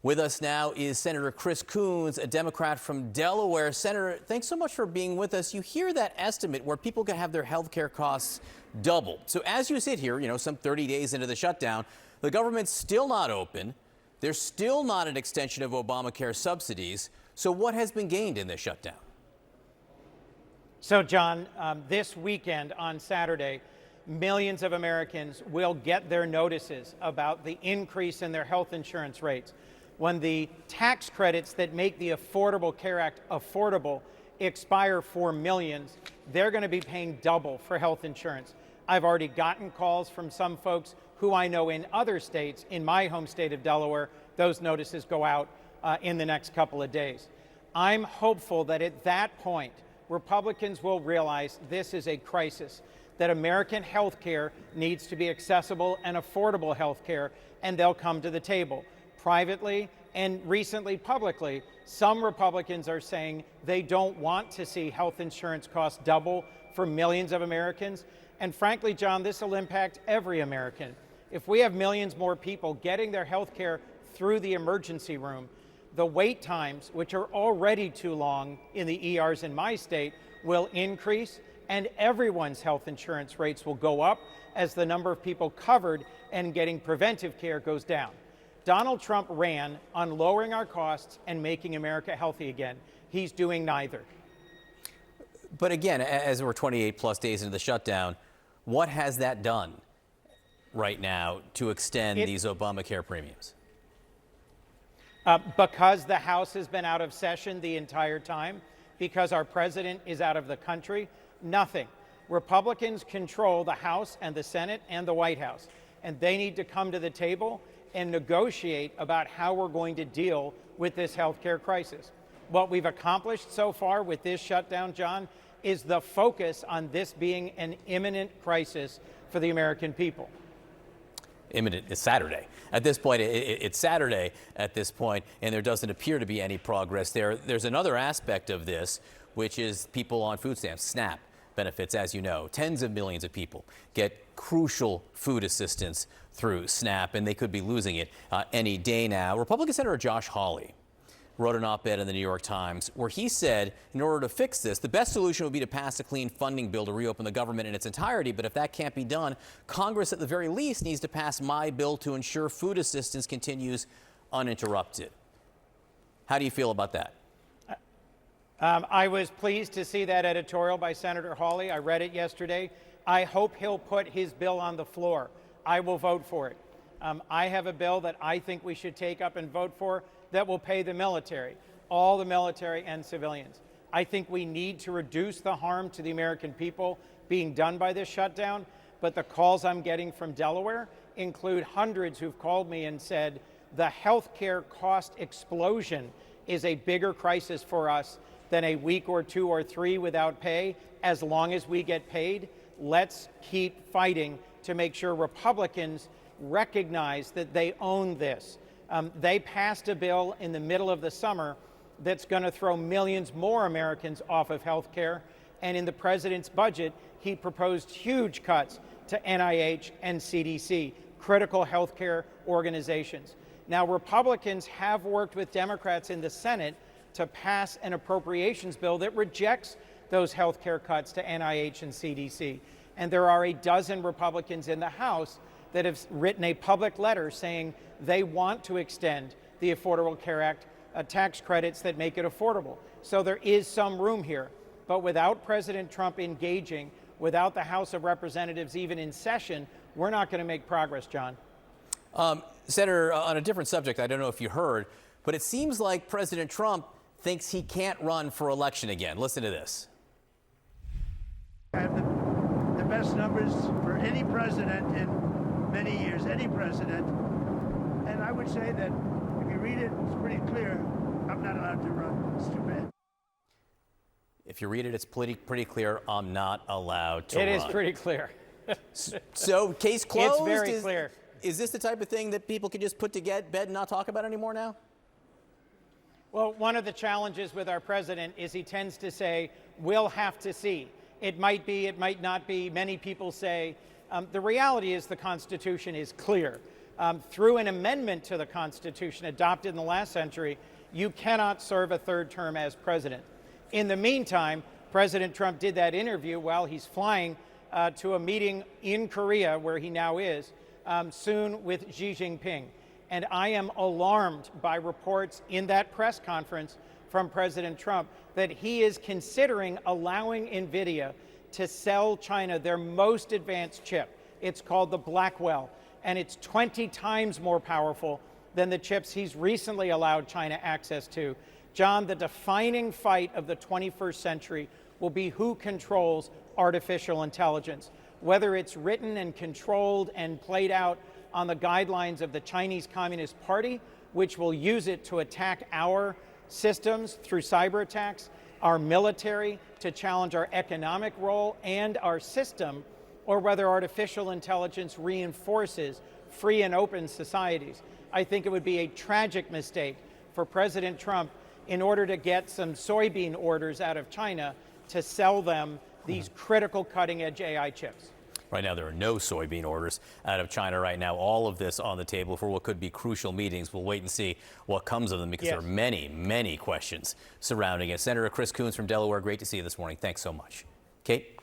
With us now is Senator Chris Coons, a Democrat from Delaware. Senator, thanks so much for being with us. You hear that estimate where people can have their health care costs doubled. So as you sit here, some 30 days into the shutdown, the government's still not open. There's still not an extension of Obamacare subsidies. So what has been gained in this shutdown? So, John, this weekend on Saturday, millions of Americans will get their notices about the increase in their health insurance rates. When the tax credits that make the Affordable Care Act affordable expire for millions, they're going to be paying double for health insurance. I've already gotten calls from some folks who I know in other states. In my home state of Delaware, those notices go out in the next couple of days. I'm hopeful that at that point, Republicans will realize this is a crisis, that American health care needs to be accessible and affordable health care, and they'll come to the table. Privately and recently publicly, some Republicans are saying they don't want to see health insurance costs double for millions of Americans. And frankly, John, this will impact every American. If we have millions more people getting their health care through the emergency room, the wait times, which are already too long in the ERs in my state, will increase, and everyone's health insurance rates will go up as the number of people covered and getting preventive care goes down. Donald Trump ran on lowering our costs and making America healthy again. He's doing neither. But again, as we're 28 plus days into the shutdown, what has that done right now to extend these Obamacare premiums? Because the House has been out of session the entire time, because our president is out of the country, nothing. Republicans control the House and the Senate and the White House, and they need to come to the table and negotiate about how we're going to deal with this health care crisis. What we've accomplished so far with this shutdown, John, is the focus on this being an imminent crisis for the American people. Imminent is Saturday. At this point, it's Saturday at this point, and there doesn't appear to be any progress there. There's another aspect of this, which is people on food stamps, SNAP benefits. As you know, tens of millions of people get crucial food assistance through SNAP, and they could be losing it any day now. Republican Senator Josh Hawley wrote an op-ed in the New York Times where he said, in order to fix this, the best solution would be to pass a clean funding bill to reopen the government in its entirety. But if that can't be done, Congress at the very least needs to pass my bill to ensure food assistance continues uninterrupted. How do you feel about that? I was pleased to see that editorial by Senator Hawley. I read it yesterday. I hope he'll put his bill on the floor. I will vote for it. I have a bill that I think we should take up and vote for that will pay the military, all the military and civilians. I think we need to reduce the harm to the American people being done by this shutdown, but the calls I'm getting from Delaware include hundreds who've called me and said the health care cost explosion is a bigger crisis for us than a week or two or three without pay. As long as we get paid, let's keep fighting to make sure Republicans recognize that they own this. They passed a bill in the middle of the summer that's going to throw millions more Americans off of health care. And in the president's budget, he proposed huge cuts to NIH and CDC, critical health care organizations. Now, Republicans have worked with Democrats in the Senate to pass an appropriations bill that rejects those health care cuts to NIH and CDC. And there are a dozen Republicans in the House that have written a public letter saying they want to extend the Affordable Care Act tax credits that make it affordable. So there is some room here. But without President Trump engaging, without the House of Representatives even in session, we're not going to make progress, John. Senator, on a different subject, I don't know if you heard, but it seems like President Trump thinks he can't run for election again. Listen to this. I have the best numbers for any president in many years, any president. And I would say that if you read it, it's pretty clear I'm not allowed to run. It's too bad. If you read it, it's pretty clear I'm not allowed to run. It is pretty clear. So case closed? It's very clear. Is this the type of thing that people can just put to bed and not talk about anymore now? Well, one of the challenges with our president is he tends to say, we'll have to see. It might be, it might not be. Many people say, the reality is the Constitution is clear. through an amendment to the Constitution adopted in the last century, you cannot serve a third term as president. In the meantime, President Trump did that interview while he's flying to a meeting in Korea, where he now is, soon with Xi Jinping. And I am alarmed by reports in that press conference from President Trump that he is considering allowing Nvidia to sell China their most advanced chip. It's called the Blackwell, and it's 20 times more powerful than the chips he's recently allowed China access to. John, the defining fight of the 21st century will be who controls artificial intelligence, whether it's written and controlled and played out on the guidelines of the Chinese Communist Party, which will use it to attack our systems through cyber attacks, our military to challenge our economic role and our system, or whether artificial intelligence reinforces free and open societies. I think it would be a tragic mistake for President Trump, in order to get some soybean orders out of China, to sell them these critical cutting-edge AI chips. Right now, there are no soybean orders out of China right now. All of this on the table for what could be crucial meetings. We'll wait and see what comes of them, because there are many, many questions surrounding it. Senator Chris Coons from Delaware, great to see you this morning. Thanks so much. Kate?